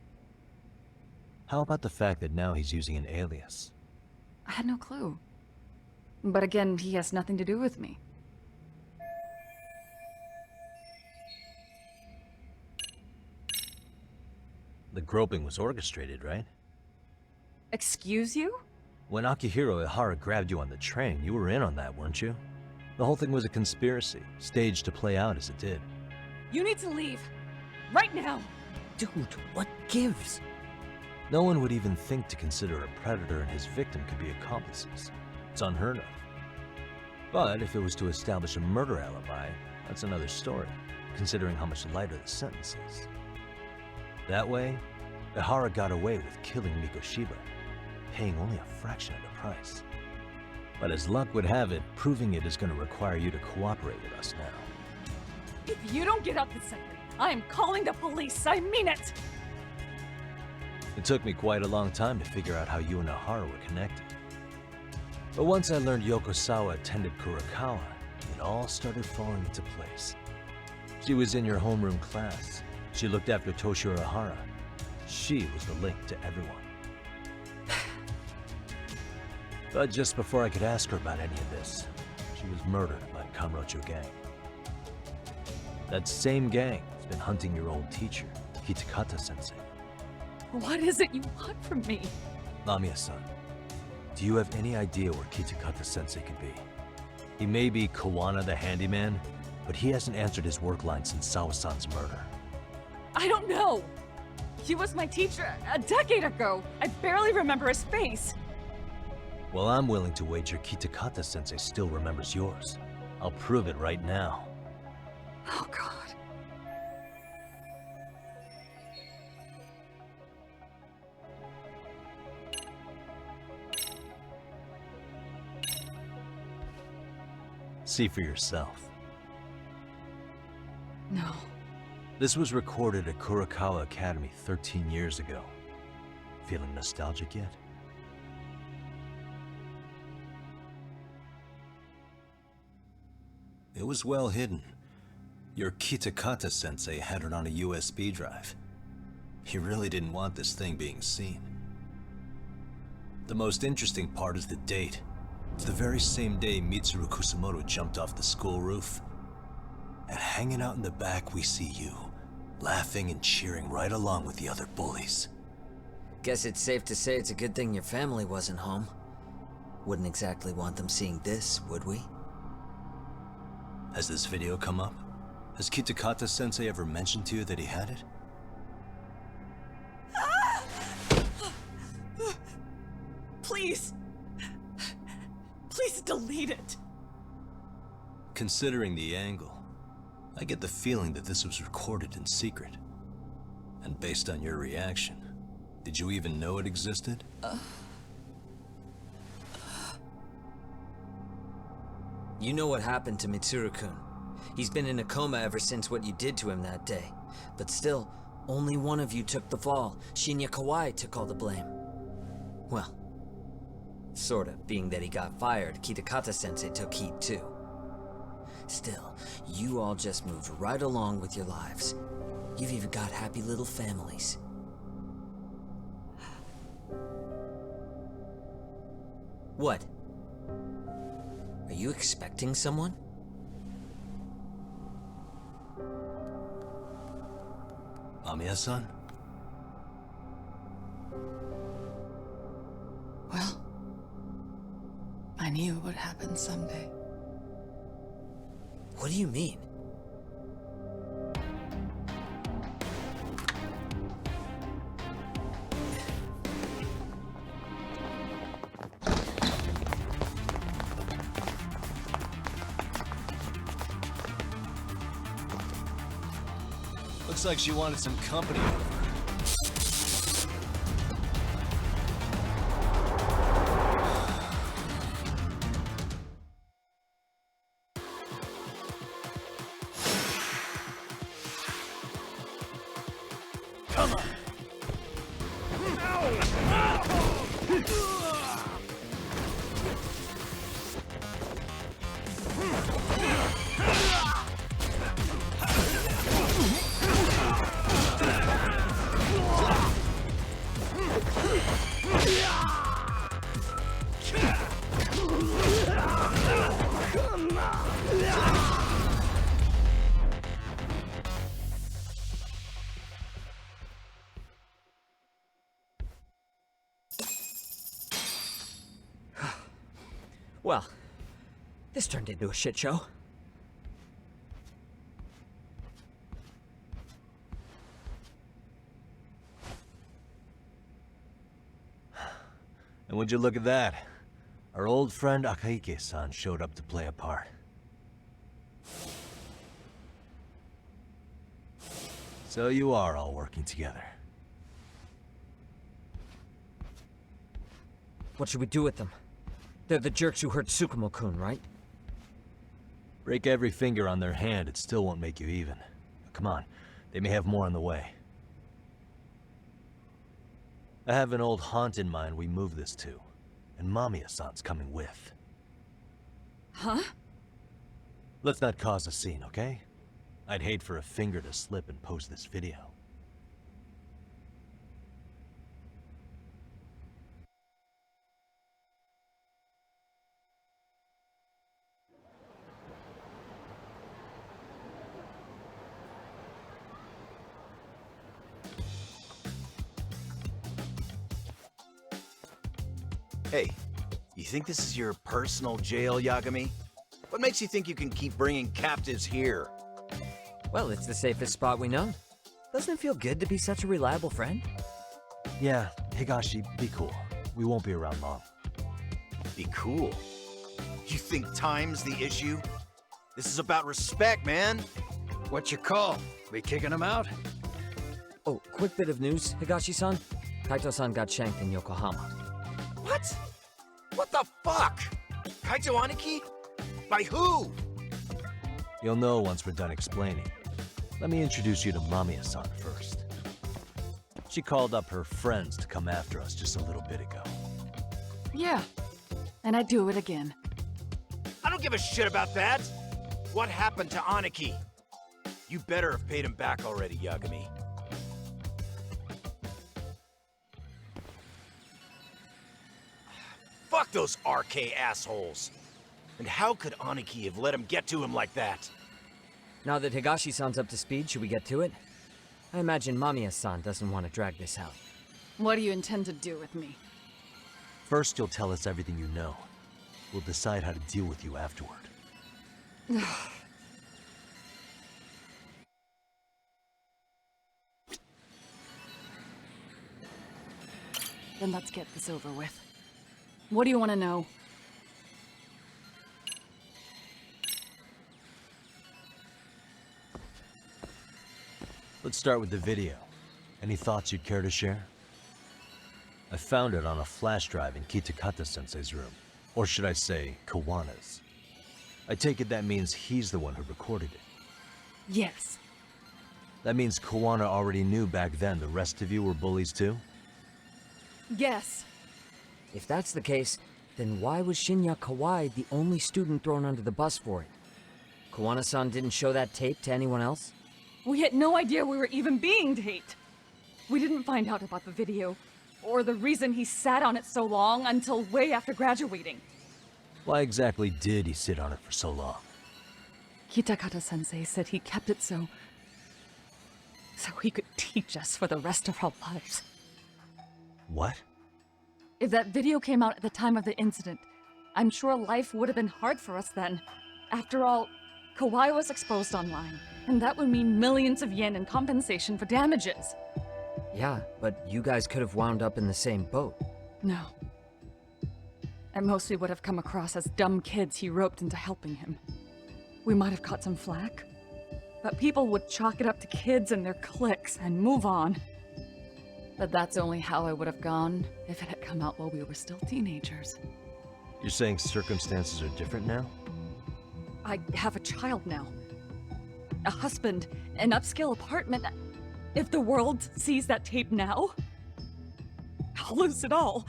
Speaker 2: How about the fact that now he's using an alias?
Speaker 10: I had no clue. But again, he has nothing to do with me.
Speaker 2: The groping was orchestrated, right?
Speaker 10: Excuse you?
Speaker 2: When Akihiro Ihara grabbed you on the train, you were in on that, weren't you? The whole thing was a conspiracy, staged to play out as it did.
Speaker 10: You need to leave. Right now.
Speaker 6: Dude, what gives?
Speaker 2: No one would even think to consider a predator and his victim could be accomplices. It's unheard of. But if it was to establish a murder alibi, that's another story, considering how much lighter the sentence is. That way, Ihara got away with killing Mikoshiba, paying only a fraction of the price. But as luck would have it, proving it is going to require you to cooperate with us now.
Speaker 10: If you don't get out this second, I am calling the police. I mean it.
Speaker 2: It took me quite a long time to figure out how you and Ihara were connected. But once I learned Yokosawa attended Kurokawa, it all started falling into place. She was in your homeroom class. She looked after Toshiro Ihara. She was the link to everyone. But just before I could ask her about any of this, she was murdered by Kamurocho gang. That same gang has been hunting your old teacher, Kitakata-sensei.
Speaker 10: What is it you want from me?
Speaker 2: Lamia-san, do you have any idea where Kitakata-sensei could be? He may be Kawana the handyman, but he hasn't answered his work line since Sawa-san's murder.
Speaker 10: I don't know. He was my teacher a decade ago. I barely remember his face.
Speaker 2: Well, I'm willing to wager Kitakata-sensei still remembers yours. I'll prove it right now.
Speaker 10: Oh, God.
Speaker 2: See for yourself.
Speaker 10: No.
Speaker 2: This was recorded at Kurokawa Academy 13 years ago. Feeling nostalgic yet? It was well hidden. Your Kitakata-sensei had it on a USB drive. He really didn't want this thing being seen. The most interesting part is the date. It's the very same day Mitsuru Kusumoto jumped off the school roof. And hanging out in the back, we see you, laughing and cheering right along with the other bullies.
Speaker 6: Guess it's safe to say it's a good thing your family wasn't home. Wouldn't exactly want them seeing this, would we?
Speaker 2: Has this video come up? Has Kitakata-sensei ever mentioned to you that he had it?
Speaker 10: Please. Please delete it.
Speaker 2: Considering the angle, I get the feeling that this was recorded in secret. And based on your reaction, did you even know it existed?
Speaker 6: You know what happened to Mitsuru-kun. He's been in a coma ever since what you did to him that day. But still, only one of you took the fall. Shinya Kawai took all the blame. Well, sort of, being that he got fired, Kitakata-sensei took heat too. Still, you all just moved right along with your lives. You've even got happy little families. What? Are you expecting someone?
Speaker 2: Mamiya-san?
Speaker 10: Well, I knew it would happen someday.
Speaker 6: What do you mean?
Speaker 2: Looks like she wanted some company over.
Speaker 6: Well, this turned into a shit show.
Speaker 2: And would you look at that? Our old friend Akahike-san showed up to play a part. So you are all working together.
Speaker 6: What should we do with them? They're the jerks who hurt Tsukumo-kun, right?
Speaker 2: Break every finger on their hand, it still won't make you even. Come on, they may have more on the way. I have an old haunt in mind we move this to, and Mamiya-san's coming with.
Speaker 10: Huh?
Speaker 2: Let's not cause a scene, okay? I'd hate for a finger to slip and post this video.
Speaker 11: Hey, you think this is your personal jail, Yagami? What makes you think you can keep bringing captives here?
Speaker 6: Well, it's the safest spot we know. Doesn't it feel good to be such a reliable friend?
Speaker 2: Yeah, Higashi, be cool. We won't be around long.
Speaker 11: Be cool. You think time's the issue? This is about respect, man.
Speaker 9: What's your call? We kicking him out?
Speaker 6: Oh, quick bit of news, Higashi-san. Kaito-san got shanked in Yokohama.
Speaker 11: What? What the fuck? Kaito Aniki? By who?
Speaker 2: You'll know once we're done explaining. Let me introduce you to Mamiya-san first. She called up her friends to come after us just a little bit ago.
Speaker 10: Yeah, and I'd do it again.
Speaker 11: I don't give a shit about that. What happened to Aniki? You better have paid him back already, Yagami. Fuck those RK assholes. And how could Aniki have let him get to him like that?
Speaker 6: Now that Higashi-san's up to speed, should we get to it? I imagine Mamiya-san doesn't want to drag this out.
Speaker 10: What do you intend to do with me?
Speaker 2: First, you'll tell us everything you know. We'll decide how to deal with you afterward.
Speaker 10: Then let's get this over with. What do you want to know?
Speaker 2: Let's start with the video. Any thoughts you'd care to share? I found it on a flash drive in Kitakata-sensei's room. Or should I say, Kawana's. I take it that means he's the one who recorded it.
Speaker 10: Yes.
Speaker 2: That means Kawana already knew back then the rest of you were bullies too?
Speaker 10: Yes.
Speaker 6: If that's the case, then why was Shinya Kawai the only student thrown under the bus for it? Kawana-san didn't show that tape to anyone else?
Speaker 10: We had no idea we were even being taped. We didn't find out about the video, or the reason he sat on it so long until way after graduating.
Speaker 2: Why exactly did he sit on it for so long?
Speaker 10: Kitakata-sensei said he kept it so he could teach us for the rest of our lives.
Speaker 2: What?
Speaker 10: If that video came out at the time of the incident, I'm sure life would have been hard for us then. After all, Kawai was exposed online, and that would mean millions of yen in compensation for damages.
Speaker 6: Yeah, but you guys could have wound up in the same boat.
Speaker 10: No. At most we would have come across as dumb kids he roped into helping him. We might have caught some flack, but people would chalk it up to kids and their cliques and move on. But that's only how I would have gone if it had come out while we were still teenagers.
Speaker 2: You're saying circumstances are different now?
Speaker 10: I have a child now. A husband, an upscale apartment. If the world sees that tape now, I'll lose it all.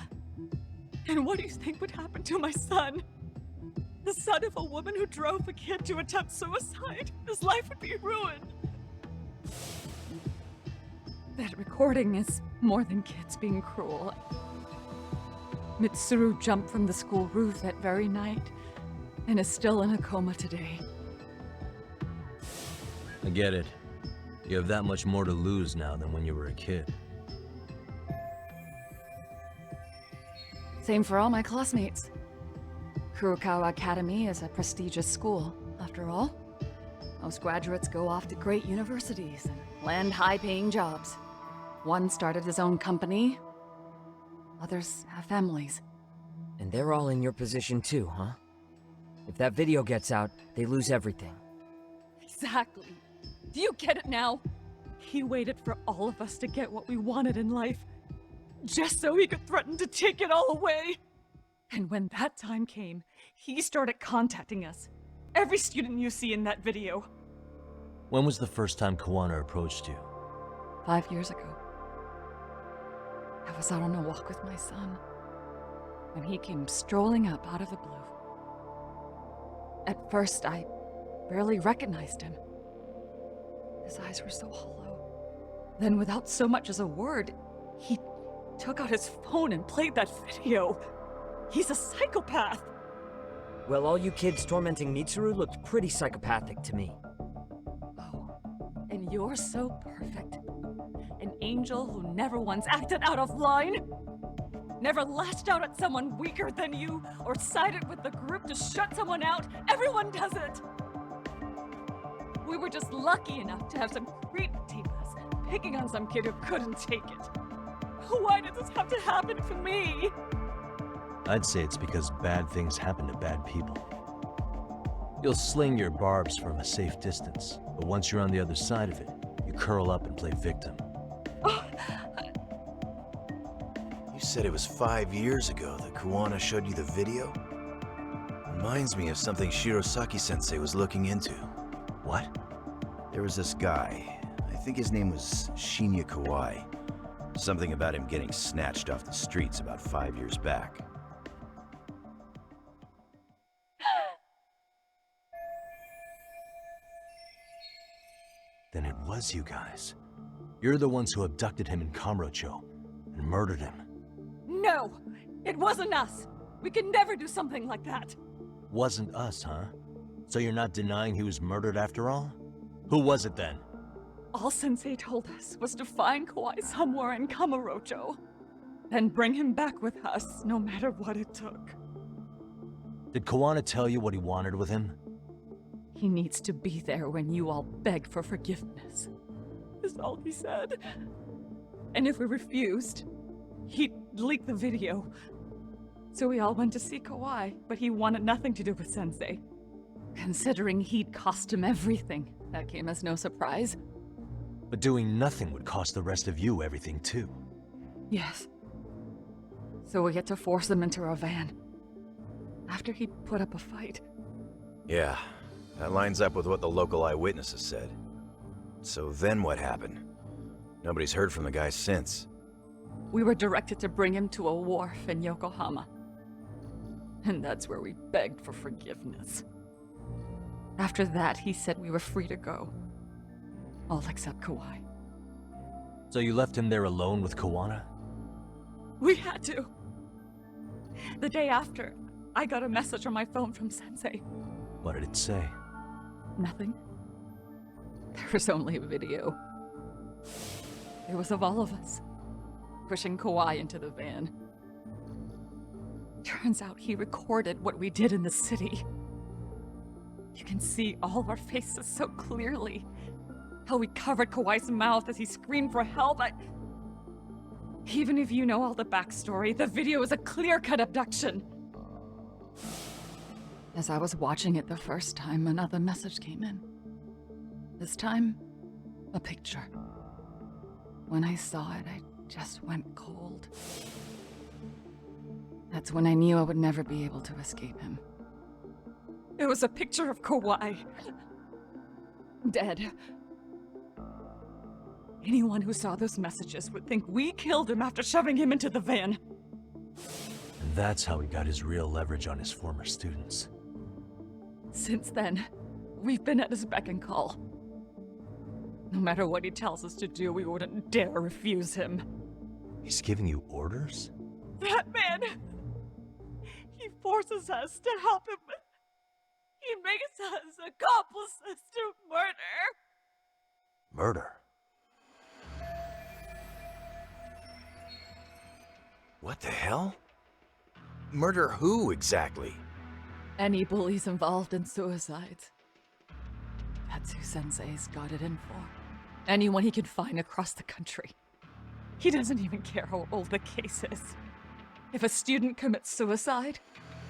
Speaker 10: And what do you think would happen to my son? The son of a woman who drove a kid to attempt suicide. His life would be ruined. That recording is more than kids being cruel. Mitsuru jumped from the school roof that very night and is still in a coma today.
Speaker 2: I get it. You have that much more to lose now than when you were a kid.
Speaker 10: Same for all my classmates. Kurokawa Academy is a prestigious school, after all. Most graduates go off to great universities and land high-paying jobs. One started his own company. Others have families.
Speaker 6: And they're all in your position too, huh? If that video gets out, they lose everything.
Speaker 10: Exactly. Do you get it now? He waited for all of us to get what we wanted in life, just so he could threaten to take it all away. And when that time came, he started contacting us. Every student you see in that video.
Speaker 2: When was the first time Kawana approached you?
Speaker 10: 5 years ago. I was out on a walk with my son, when he came strolling up out of the blue. At first, I barely recognized him. His eyes were so hollow. Then, without so much as a word, he took out his phone and played that video. He's a psychopath!
Speaker 6: Well, all you kids tormenting Mitsuru looked pretty psychopathic to me.
Speaker 10: Oh, and you're so perfect. An angel who never once acted out of line. Never lashed out at someone weaker than you, or sided with the group to shut someone out. Everyone does it! We were just lucky enough to have some creep tape us, picking on some kid who couldn't take it. Why did this have to happen to me?
Speaker 2: I'd say it's because bad things happen to bad people. You'll sling your barbs from a safe distance, but once you're on the other side of it, you curl up and play victim.
Speaker 11: You said it was 5 years ago that Kawana showed you the video? Reminds me of something Shirosaki-sensei was looking into.
Speaker 2: What?
Speaker 11: There was this guy. I think his name was Shinya Kawai. Something about him getting snatched off the streets about 5 years back.
Speaker 2: Then it was you guys. You're the ones who abducted him in Kamurocho and murdered him.
Speaker 10: No! It wasn't us! We could never do something like that!
Speaker 2: Wasn't us, huh? So you're not denying he was murdered after all? Who was it then?
Speaker 10: All Sensei told us was to find Kawai somewhere in Kamurocho, then bring him back with us, no matter what it took.
Speaker 2: Did Kawana tell you what he wanted with him?
Speaker 10: He needs to be there when you all beg for forgiveness, is all he said. And if we refused, He leaked the video. So we all went to see Kawhi, but he wanted nothing to do with Sensei. Considering he'd cost him everything, that came as no surprise.
Speaker 2: But doing nothing would cost the rest of you everything too.
Speaker 10: Yes. So we had to force him into our van. After he put up a fight.
Speaker 11: Yeah, that lines up with what the local eyewitnesses said. So then what happened? Nobody's heard from the guy since.
Speaker 10: We were directed to bring him to a wharf in Yokohama. And that's where we begged for forgiveness. After that, he said we were free to go. All except Kawhi.
Speaker 2: So you left him there alone with Kawana?
Speaker 10: We had to. The day after, I got a message on my phone from Sensei.
Speaker 2: What did it say?
Speaker 10: Nothing. There was only a video. It was of all of us, pushing Kawhi into the van. Turns out he recorded what we did in the city. You can see all our faces so clearly. How we covered Kawhi's mouth as he screamed for help. Even if you know all the backstory, the video is a clear-cut abduction. As I was watching it the first time, another message came in. This time, a picture. When I saw it, I just went cold. That's when I knew I would never be able to escape him. It was a picture of Kawhi. Dead. Anyone who saw those messages would think we killed him after shoving him into the van.
Speaker 2: And that's how he got his real leverage on his former students.
Speaker 10: Since then, we've been at his beck and call. No matter what he tells us to do, we wouldn't dare refuse him.
Speaker 2: He's giving you orders?
Speaker 10: That man! He forces us to help him. He makes us accomplices to murder.
Speaker 2: Murder?
Speaker 11: What the hell? Murder who, exactly?
Speaker 10: Any bullies involved in suicides. That's who Sensei's got it in for. Anyone he can find across the country. He doesn't even care how old the case is. If a student commits suicide,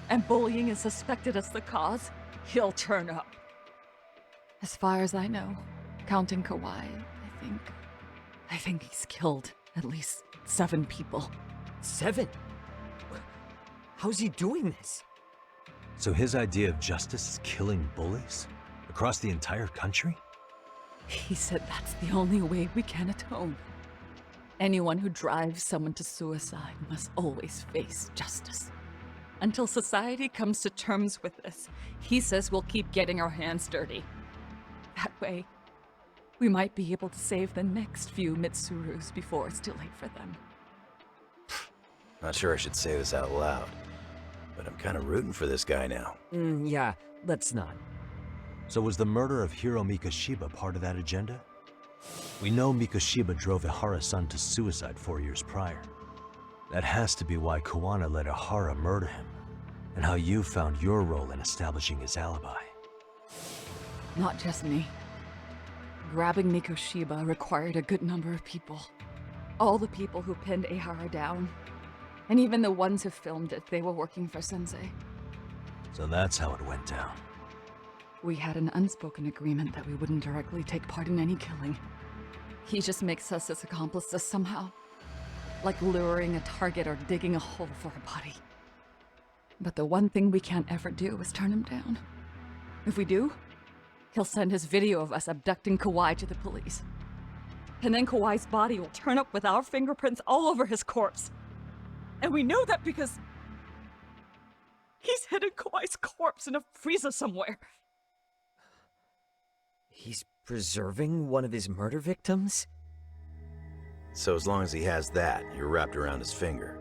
Speaker 10: and bullying is suspected as the cause, he'll turn up. As far as I know, counting Kawhi, I think he's killed at least 7 people.
Speaker 6: 7? How's he doing this?
Speaker 2: So his idea of justice is killing bullies? Across the entire country?
Speaker 10: He said that's the only way we can atone. Anyone who drives someone to suicide must always face justice. Until society comes to terms with this, he says we'll keep getting our hands dirty. That way, we might be able to save the next few Mitsurus before it's too late for them.
Speaker 11: Not sure I should say this out loud, but I'm kind of rooting for this guy now.
Speaker 6: Yeah, let's not.
Speaker 2: So was the murder of Hiro Mikoshiba part of that agenda? We know Mikoshiba drove Ihara-san to suicide 4 years prior. That has to be why Kawana let Ihara murder him, and how you found your role in establishing his alibi.
Speaker 10: Not just me. Grabbing Mikoshiba required a good number of people. All the people who pinned Ihara down. And even the ones who filmed it, they were working for Sensei.
Speaker 2: So that's how it went down.
Speaker 10: We had an unspoken agreement that we wouldn't directly take part in any killing. He just makes us his accomplices somehow. Like luring a target or digging a hole for a body. But the one thing we can't ever do is turn him down. If we do, he'll send his video of us abducting Kawhi to the police. And then Kawhi's body will turn up with our fingerprints all over his corpse. And we know that because he's hidden Kawhi's corpse in a freezer somewhere.
Speaker 6: He's preserving one of his murder victims?
Speaker 11: So as long as he has that, you're wrapped around his finger.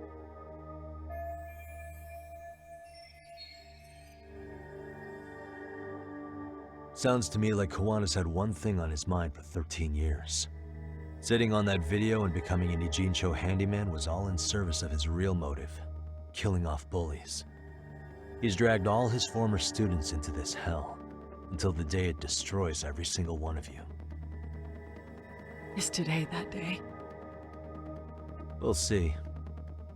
Speaker 2: Sounds to me like Kawana's had one thing on his mind for 13 years. Sitting on that video and becoming an Ijincho handyman was all in service of his real motive, killing off bullies. He's dragged all his former students into this hell, until the day it destroys every single one of you.
Speaker 10: Is today that day?
Speaker 2: We'll see.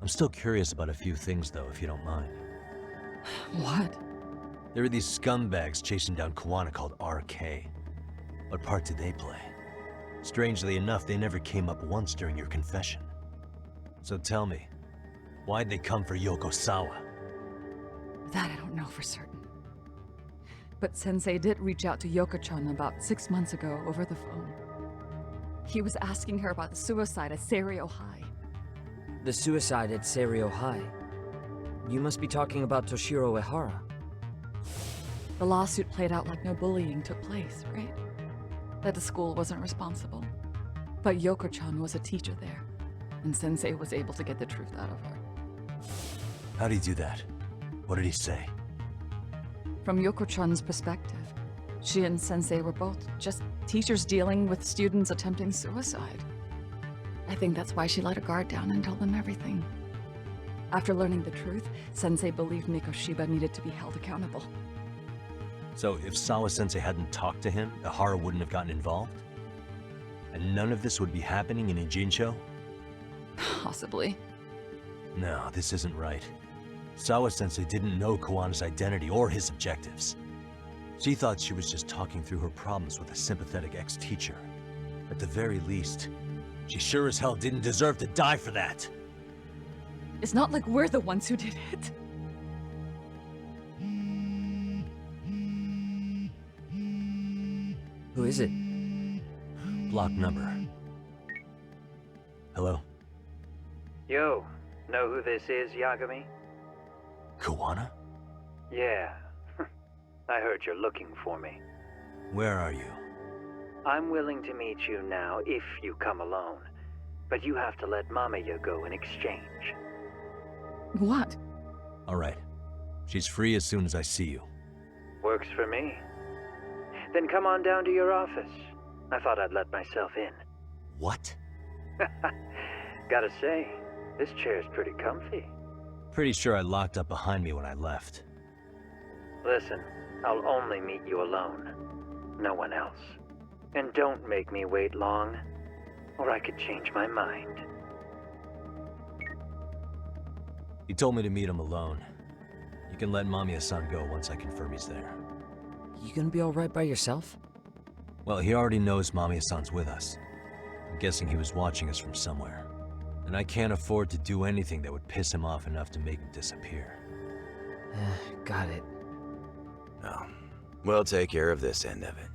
Speaker 2: I'm still curious about a few things, though, if you don't mind.
Speaker 10: What?
Speaker 2: There are these scumbags chasing down Kawana called RK. What part did they play? Strangely enough, they never came up once during your confession. So tell me, why'd they come for Yokosawa?
Speaker 10: That I don't know for certain. But Sensei did reach out to Yoko-chan about 6 months ago over the phone. He was asking her about the suicide at Seiryo High.
Speaker 6: The suicide at Seiryo High. You must be talking about Toshiro Ehara.
Speaker 10: The lawsuit played out like no bullying took place, right? That the school wasn't responsible. But Yoko-chan was a teacher there, and Sensei was able to get the truth out of her.
Speaker 2: How'd he do that? What did he say?
Speaker 10: From Yoko-chan's perspective, she and Sensei were both just teachers dealing with students attempting suicide. I think that's why she let her guard down and told them everything. After learning the truth, Sensei believed Mikoshiba needed to be held accountable.
Speaker 2: So if Sawa-sensei hadn't talked to him, Ehara wouldn't have gotten involved? And none of this would be happening in Ijincho?
Speaker 10: Possibly.
Speaker 2: No, this isn't right. Sawa-sensei didn't know Kawana's identity or his objectives. She thought she was just talking through her problems with a sympathetic ex-teacher. At the very least, she sure as hell didn't deserve to die for that!
Speaker 10: It's not like we're the ones who did it.
Speaker 6: Who is it?
Speaker 2: Block number. Hello?
Speaker 7: Yo, know who this is, Yagami?
Speaker 2: Kawana?
Speaker 7: Yeah. I heard you're looking for me.
Speaker 2: Where are you?
Speaker 7: I'm willing to meet you now if you come alone. But you have to let Mamiya go in exchange.
Speaker 10: What?
Speaker 2: Alright. She's free as soon as I see you.
Speaker 7: Works for me. Then come on down to your office. I thought I'd let myself in.
Speaker 2: What?
Speaker 7: Gotta say, this chair's pretty comfy.
Speaker 2: Pretty sure I locked up behind me when I left.
Speaker 7: Listen, I'll only meet you alone. No one else. And don't make me wait long, or I could change my mind.
Speaker 2: He told me to meet him alone. You can let Mamiya-san go once I confirm he's there.
Speaker 6: You gonna be alright by yourself?
Speaker 2: Well, he already knows Mamiya-san's with us. I'm guessing he was watching us from somewhere. And I can't afford to do anything that would piss him off enough to make him disappear.
Speaker 6: Got it.
Speaker 11: Oh, we'll take care of this end of it.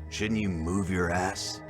Speaker 11: Shouldn't you move your ass?